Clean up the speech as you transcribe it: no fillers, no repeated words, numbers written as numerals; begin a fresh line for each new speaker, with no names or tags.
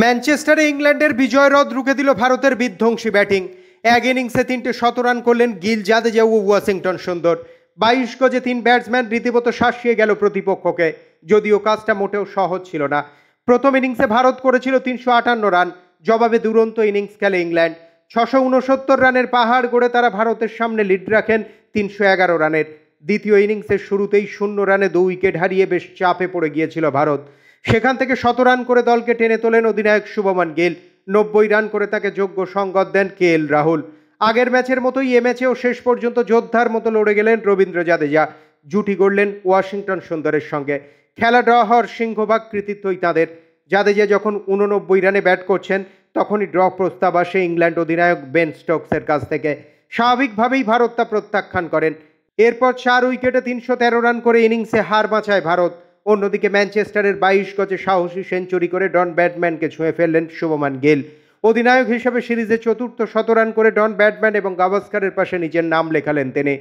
ম্যানচেস্টারে ইংল্যান্ডের বিজয়রথ রুখে দিল ভারতের বিধ্বংসী ব্যাটিং। এক ইনিংসে 3টে শতরান করলেন গিল, জাদেজা ও ওয়াশিংটন সুন্দর। 22 গজে 3 ব্যাটসম্যান রীতিমতো শাসিয়ে গেল প্রতিপক্ষকে, যদিও কাজটা মোটেও সহজ ছিল না। প্রথম ইনিংসে ভারত করেছিল 358 রান, জবাবে দুরন্ত ইনিংস খেলে ইংল্যান্ড। 669 রানের পাহাড় গড়ে তারা ভারতের সামনে লিড রাখেন 311 রানের। দ্বিতীয় ইনিংসের শুরুতেই 0 রানে 2 উইকেট হারিয়ে বেশ চাপে পড়ে গিয়েছিল ভারত। সেখান থেকে 100 রান করে দলকে টেনে তোলেন অধিনায়ক শুভমান গিল। 90 রান করে তাকে যোগ্য সঙ্গত দেন KL রাহুল। আগের ম্যাচের মতোই এ ম্যাচেও শেষ পর্যন্ত যোদ্ধার মতো লড়ে গেলেন রবীন্দ্র জাদেজা। জুটি গড়লেন ওয়াশিংটন সুন্দরের সঙ্গে। খেলা ড্র হওয়ার সিংহভাগ কৃতিত্বই তাঁদের। জাদেজা যখন 89 রানে ব্যাট করছেন, তখনই ড্র প্রস্তাব আসে ইংল্যান্ড অধিনায়ক বেন স্টোকসের কাছ থেকে। স্বাভাবিকভাবেই ভারত তা প্রত্যাখ্যান করেন। এরপর 4 উইকেটে 313 রান করে ইনিংসে হার বাঁচায় ভারত। অন্যদিকে ম্যানচেস্টারের 22 গজে সাহসী সেঞ্চুরি করে ডন ব্র্যাডম্যানকে ছুঁয়ে ফেললেন শুভমান গিল। অধিনায়ক হিসেবে সিরিজে চতুর্থ শতরান করে ডন ব্র্যাডম্যান এবং গাভাস্কারের পাশে নিজের নাম লেখালেন তিনি।